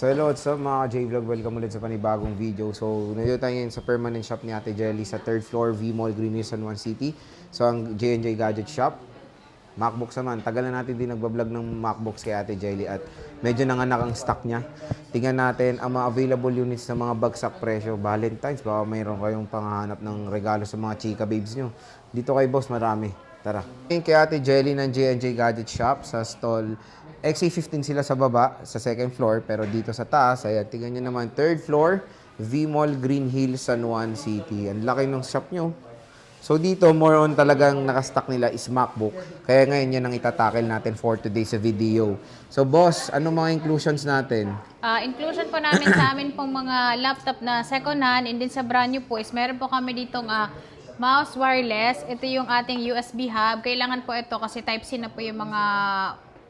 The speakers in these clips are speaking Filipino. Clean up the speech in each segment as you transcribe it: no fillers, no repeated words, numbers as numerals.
So hello, what's up mga J-Vlog? Welcome ulit sa panibagong video. So nandito tayo ngayon sa permanent shop ni Ate Jelly sa 3rd floor, V-Mall, Green Hills, San Juan City. So ang J&J Gadget Shop. MacBooks naman. Tagal na natin din nagbablog ng MacBooks kay Ate Jelly at medyo nanganak ang stock niya. Tingnan natin ang mga available units sa mga bagsak presyo. Valentine's, baka mayroon kayong panghanap ng regalo sa mga chika babes nyo. Dito kay boss, marami. Tara. Kay Ate Jelly ng J&J Gadget Shop sa stall XA15 sila sa baba, sa 2nd floor, pero dito sa taas, ayan, tingnan nyo naman, 3rd floor, V-Mall, Green Hills, San Juan City. Ang laki ng shop nyo. So dito, more on talagang nakastock nila is MacBook. Kaya ngayon yan ang itatakil natin for today sa video. So boss, ano mga inclusions natin? Inclusion po namin sa amin pong mga laptop na second hand and din sa brand new po is meron po kami ditong mouse wireless. Ito yung ating USB hub. Kailangan po ito kasi Type-C na po yung mga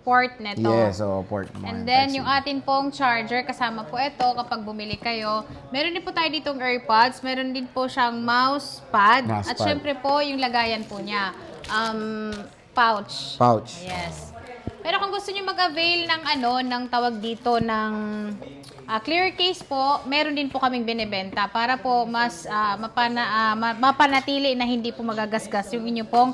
port nito. Yes, so port. And then, yung atin pong charger, kasama po ito kapag bumili kayo. Meron din po tayo ditong AirPods. Meron din po siyang mouse pad. At syempre po, yung lagayan po niya. Pouch. Pouch. Yes. Pero kung gusto niyo mag-avail ng ng tawag dito ng clear case po, meron din po kaming binebenta para po mas mapanatili na hindi po magagasgas yung inyo pong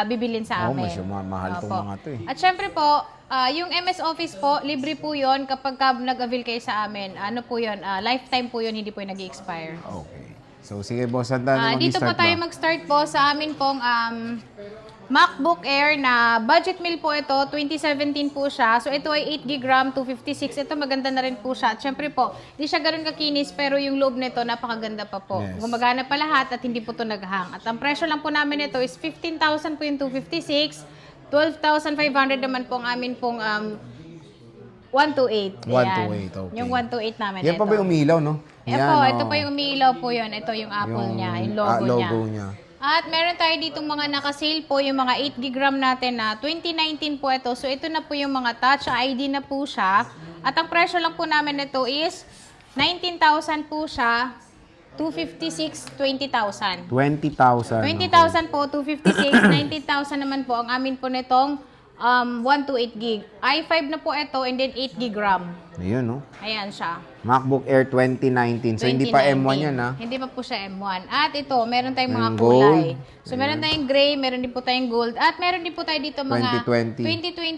bibilin sa amin. Mahal po mga to eh. At syempre po, yung MS Office po, libre po yon kapag nag-avail kayo sa amin. Ano po yun? Lifetime po yun, hindi po yun nag-expire. Okay. So sige boss, saan tayo mag-start dito po tayo mag-start po sa amin pong MacBook Air na budget meal po ito, 2017 po siya. So ito ay 8GB RAM, 256. Ito maganda na rin po siya. At syempre po, hindi siya ganoon kakinis pero yung loob nito napakaganda pa po. Yes. Gumagana pa lahat at hindi po ito naghang. At ang presyo lang po namin ito is 15,000 po yung 256. 12,500 naman po ang amin pong 128. 128, okay. Yung 128 namin Yan pa ba yung umilaw, no? Ito po yung umiilaw po yun. Ito yung Apple niya, yung logo niya. At meron tayo ditong mga naka-sale po, yung mga 8GB RAM natin na 2019 po ito. So ito na po yung mga touch ID na po siya. At ang presyo lang po namin ito is 19,000 po siya. 256, 20,000. 20,000. 20,000 po, 256, 19,000 naman po ang amin po nitong 128 gig. i5 na po ito and then 8 gig RAM. Ayun, no? Ayan siya. MacBook Air 2019. So, hindi pa M1 yan, ha? Hindi pa po siya M1. At ito, meron tayong mga Gold. kulay. So, meron tayong gray, meron din po tayong gold. At meron din po tayo dito mga 2020.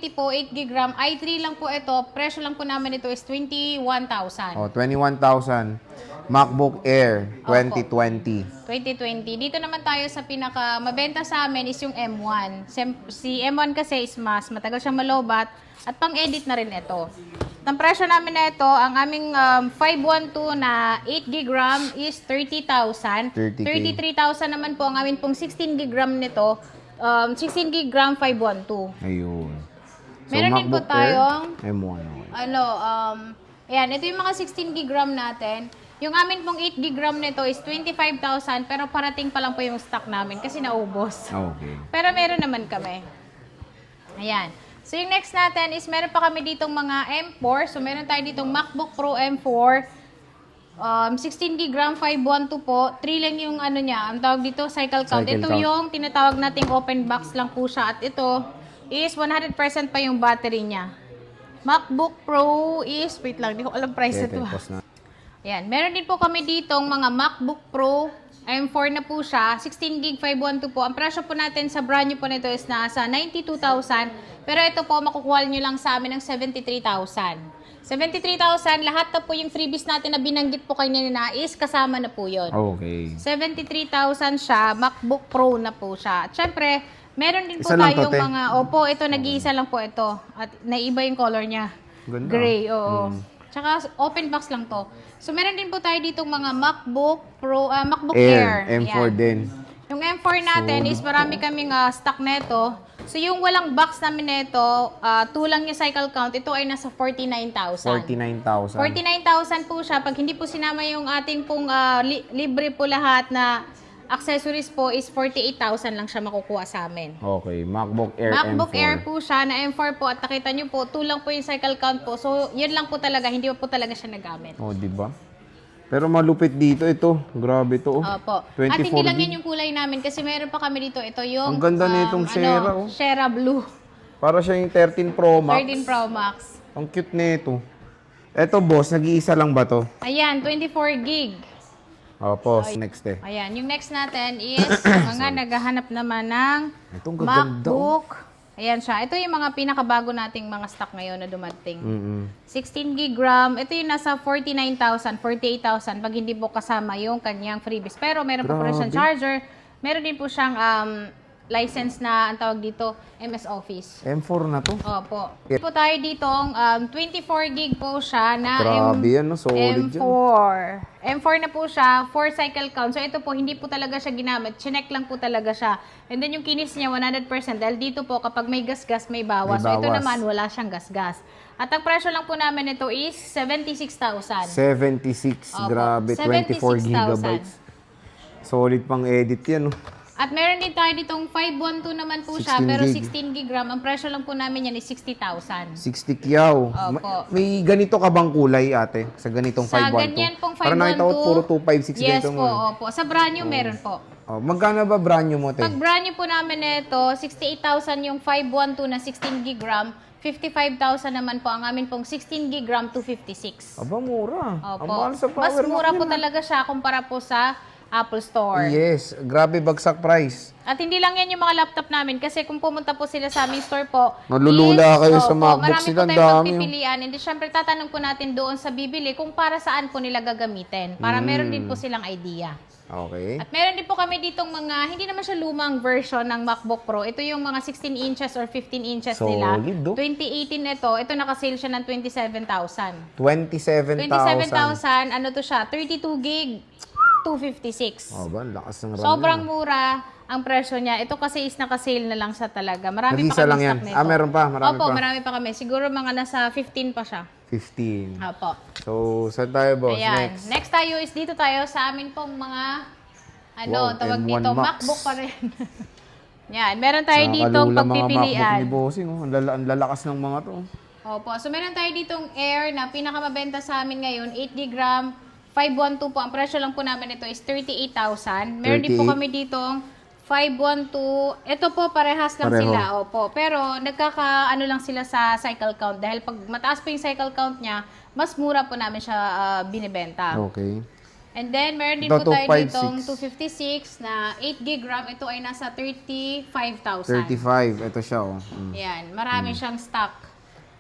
2020 po, 8 gig RAM. i3 lang po ito. Presyo lang po namin ito is 21,000. Oh, 21,000. MacBook Air 2020. 2020. Dito naman tayo sa pinaka mabenta sa amin is yung M1. Si M1 kasi is mas matagal siyang malobat at pang-edit na rin ito. Ang presyo namin na ito, ang aming 512 na 8 gig RAM is 30,000. 33,000 naman po ang amin pong 16 gig RAM nito. 16 gig RAM 512. Ayun. So, Meron din po MacBook tayong Air, M1. Okay. ayan, ito yung mga 16 gig RAM natin. Yung amin pong 8 gig RAM nito is 25,000 pero parating pa lang po yung stock namin kasi naubos. Okay. Pero meron naman kami. Ayan. So yung next natin is meron pa kami ditong mga M4. So meron tayo ditong MacBook Pro M4. 16 gig RAM 512 po. 3 lang yung niya. Ang tawag dito cycle count. Ito yung tinatawag nating open box lang po siya. At ito is 100% pa yung battery niya. MacBook Pro is, wait lang, hindi ko alam price ito. Ayan, meron din po kami ditong mga MacBook Pro M4 na po siya, 16 gig 512 po. Ang presyo po natin sa brand new po nito is nasa 92,000. Pero ito po, makukuha nyo lang sa amin ng 73,000. 73,000, lahat na po yung freebies natin na binanggit po kanina na is kasama na po yun. Okay. 73,000 siya, MacBook Pro na po siya. At syempre, meron din po Isa lang tayong to, te? mga, opo, ito, nag-iisa lang po ito. At naiba yung color niya. Ganda. Gray, oo. Tsaka open box lang to. So, meron din po tayo ditong mga MacBook Pro, MacBook Air. M4 Ayan. din. Yung M4 natin is marami kaming stock neto. So, yung walang box namin neto, 2 lang yung cycle count. Ito ay nasa 49,000. 49,000. 49,000 po siya. Pag hindi po sinama yung ating pong libre po lahat na accessories po is 48,000 lang siya makukuha sa amin. Okay, MacBook Air MacBook M4. Air po siya na M4 po at nakita nyo po, 2 lang po yung cycle count po. So, yun lang po talaga, hindi po talaga siya nagamit. Oh, di ba? Pero malupit dito ito. Grabe to. Opo. 24 At hindi lang gig. yun yung kulay namin kasi meron pa kami dito. Ito yung Ang ganda nitong Sierra, Sierra Blue. Para siya yung 13 Pro Max. 13 Pro Max. Ang cute nito. Eto, boss, nag-iisa lang ba to? Ayan, 24 gig. Opo, next eh. Ayan, yung next natin is mga naghahanap naman ng Itong gaganda, oh. MacBook. Ayan siya. Ito yung mga pinakabago nating mga stock ngayon na dumating. Mm-mm. 16 gig RAM. Ito yung nasa 49,000, 48,000 pag hindi po kasama yung kanyang freebies. Pero meron po rin siyang charger. Meron din po siyang license na, ang tawag dito, MS Office. M4 na to. Opo. Okay. Po tayo ditong 24 gig po siya na Grabe yan, no? Solid M4. yan. M4 na po siya, 4 cycle count. So ito po, hindi po talaga siya ginamit. Chinek lang po talaga siya. And then yung kinis niya, 100%. Dahil dito po, kapag may gas-gas, may bawas. May So ito bawas. naman, wala siyang gas-gas. At ang presyo lang po namin ito is 76,000. 76. Opo, Grabe, 24 76,000. gigabytes. Solid pang edit yan, no? At meron din tayo ditong 512 naman po siya, 16 pero gig. 16 gig RAM. Ang presyo lang po namin yan is 60,000. 60 kyaw. Opo. May ganito ka bang kulay, ate? Sa ganitong Sa 512? ganyan pong 512. Parang nakita ko puro 256 Yes ganito po, mo. opo. Sa brand new meron po. Oh, magkano ba brand new mo, te? Pag brand new po namin nito, 68,000 yung 512 na 16 gig RAM. 55,000 naman po ang amin pong 16 gig RAM 256. Aba, mura. Opo. Ang mahal sa power Mas mura bank po yan, ah. talaga siya kumpara po sa Apple Store. Yes, grabe bagsak price. At hindi lang yan yung mga laptop namin kasi kung pumunta po sila sa aming store po, Nalulula kayo sa opo, MacBook marami sila, po ang tayong dami. pagpipilian. Hindi, syempre tatanong po natin doon sa bibili kung para saan po nila gagamitin. Para meron din po silang idea. Okay. At meron din po kami ditong mga, hindi naman siya lumang version ng MacBook Pro. Ito yung mga 16 inches or 15 inches nila. Solid, oh. 2018 ito nasale siya ng 27,000. 27,000. 27,000, ano to siya, 32 gig, 256. Oh, ba? Ang lakas ng RAM. Sobrang mura ang presyo niya. Ito kasi is naka-sale na lang siya talaga. Marami Nag-isa pa kami lang stock yan? nito. Ah, meron pa? Marami Opo, pa? marami pa kami. Siguro mga nasa 15 pa siya. 15. Opo. So, saan tayo, boss? Ayan. Next. Next tayo is dito tayo sa amin pong mga Wow, tawag M1 dito, Max. MacBook pa rin. Yan, meron tayo ditong Nakakalula mga MacBook pagpipilian. ni bossing. Oh. Ang lalakas ng mga to. Opo. So, meron tayo ditong Air na pinakamabenta sa amin ngayon, 8 gb RAM, 512 po. Ang presyo lang po namin ito is 38,000. Meron din po 38. kami ditong 512. Ito po, parehas lang Pareho. sila. Opo. Pero, nagkaka-ano lang sila sa cycle count. Dahil pag mataas po yung cycle count niya, mas mura po namin siya binibenta. Okay. And then, meron din Ito, po tayo 256. ditong 256 na 8 gb RAM. Ito ay nasa 35,000. 35. Ito siya, oh. Yan. Marami siyang stock.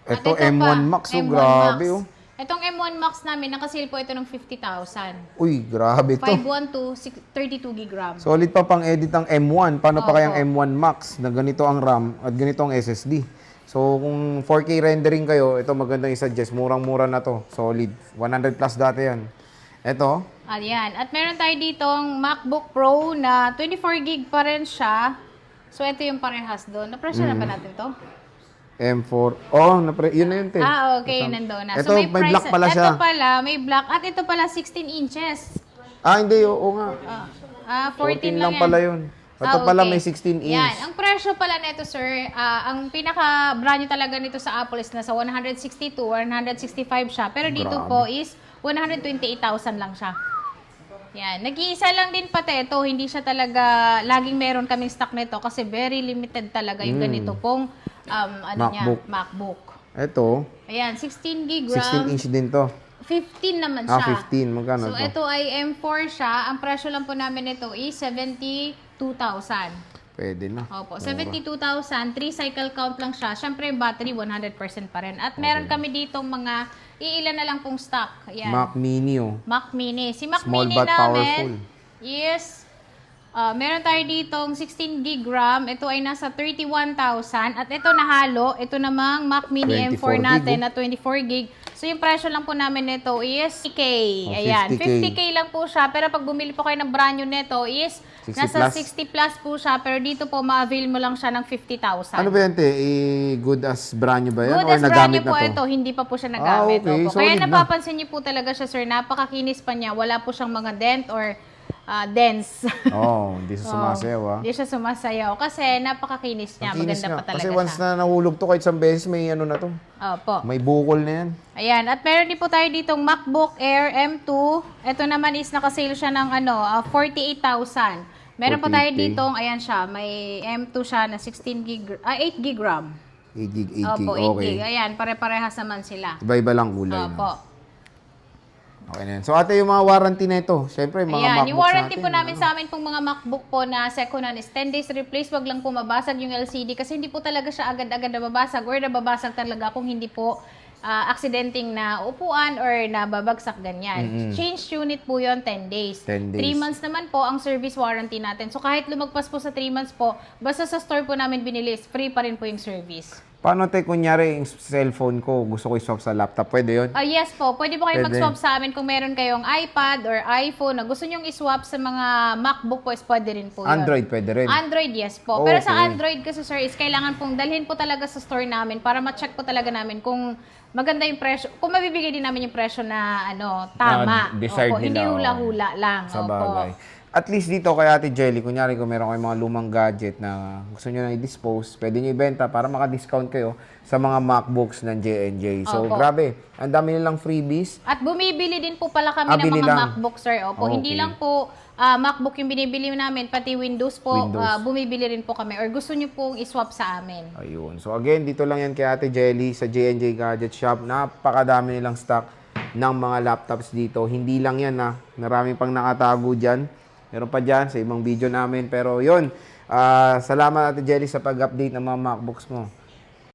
At Ito, ito M1 pa, Max, oh. M1 Grabe, Max. oh. Itong M1 Max namin, nakasale po ito ng 50,000. Uy, grabe to. 512, 32 gb RAM. Solid pa pang edit ang M1. Paano pa Opo. kayang M1 Max na ganito ang RAM at ganito ang SSD? So, kung 4K rendering kayo, ito magandang i-suggest. Murang-mura na to. Solid. 100 plus dati yan. Ito, Ayan. At meron tayo ditong MacBook Pro na 24 gig pa rin siya. So, ito yung parehas doon. Na-pressure na ba natin to? M4. Oh, yun na yun, te. Ah, okay. Yun nandoon na. Ito, may black pala siya. Ito pala, may black. At ito pala, 16 inches. Ah, hindi. Oo nga. 14 lang yan. pala yun. Ito pala okay. may 16 inch. Yan. Ang presyo pala nito, sir, ang pinaka-brand new talaga nito sa Apple is nasa 162, 165 siya. Pero dito Grabe. po is 128,000 lang siya. Yan. Nag-iisa lang din pati ito. Hindi siya talaga, laging meron kaming stock nito kasi very limited talaga yung ganito pong MacBook. MacBook. Ito, Ayan, 16 gig 16 RAM. inch din to. 15 naman Ah, siya. 15. Magkano So, to? ito ay M4 siya. Ang presyo lang po namin ito is 72,000. Pwede na. Opo, 72,000. 3 cycle count lang siya. Siyempre, yung battery 100% pa rin. At meron kami ditong mga, iilan na lang pong stock. Ayan. Mac Mini, oh. Mac Mini. Si Mac Small Mini but namin powerful. is, meron tayo ditong 16 gig RAM. Ito ay nasa 31,000. At ito nahalo. Ito namang Mac Mini 24 M4 natin gig, na 24 gig. So, yung presyo lang po namin nito is 50K. Oh, Ayan, 50K. 50K lang po siya. Pero pag bumili po kayo ng brand new nito is 60 nasa plus? 60 plus po siya. Pero dito po, ma-avail mo lang siya ng 50,000. Ano ba yan, te? Good as brand new ba yan? Good Or as brand nagamit new po na to? ito, hindi pa po siya nagamit. okay. Opo. Kaya Solid na. napapansin niyo po talaga siya, sir, napakakinis pa niya. Wala po siyang mga dent or dents. Oh, hindi sa sumasayaw, ah. Hindi siya sumasayaw kasi napakakinis niya. Ang kinis Maganda nga. pa talaga Kasi once siya. na nahulog to, kahit isang beses, may ano na to. Opo. May bukol na yan. Ayan, at meron din po tayo ditong MacBook Air M2. Ito naman is nakasale siya ng 48,000. Meron pa tayo 48K. ditong, ayan siya, may M2 siya na 16 gig, 8 gig RAM. 8 gig, 8 gig. Opo, 8 Okay. gig. Ayan, pare-parehas naman sila. Iba-iba lang kulay. Opo. No? Okay na yan. So, ate, yung mga warranty na ito, syempre, mga Ayan, yung MacBooks warranty natin, po namin ano? sa amin pong mga MacBook po na second hand is 10 days replace. Wag lang po mabasag yung LCD kasi hindi po talaga siya agad-agad nababasag or nababasag talaga kung hindi po aksidenteng na upuan or nababagsak ganyan. Change unit po yon 10 days. 10 days. 3 months naman po ang service warranty natin. So kahit lumagpas po sa 3 months po, basta sa store po namin binili, free pa rin po yung service. Paano, te, kunyari, yung cellphone ko, gusto ko i-swap sa laptop, pwede yun? Yes po, pwede po kayo Pwede. mag-swap sa amin kung meron kayong iPad or iPhone na gusto nyong i-swap sa mga MacBook po, is pwede rin po yun. Android, pwede rin. Android, yes po. Pero sa Okay. Android kasi sir, is kailangan pong dalhin po talaga sa store namin para ma-check po talaga namin kung maganda yung presyo, kung mabibigay din namin yung presyo na tama. desired Opo, hindi nila, oo. hula-hula lang. Sa Opo. bagay. At least dito kay Ate Jelly, kunyari kung meron kayong mga lumang gadget na gusto nyo na i-dispose, pwede nyo ibenta para maka-discount kayo sa mga MacBooks ng J&J. So, Opo. grabe. Ang dami nilang freebies. At bumibili din po pala kami ng Bili mga lang. MacBook, sir. Opo, Okay. hindi lang po MacBook yung binibili namin, pati Windows po, Windows. bumibili rin po kami. Or gusto nyo pong i-swap sa amin. Ayun. So, again, dito lang yan kay Ate Jelly sa J&J Gadget Shop. Napakadami nilang stock ng mga laptops dito. Hindi lang yan, marami pang nakatago dyan. Meron pa dyan sa ibang video namin. Pero yun, salamat Ate Jelly sa pag-update ng mga MacBooks mo.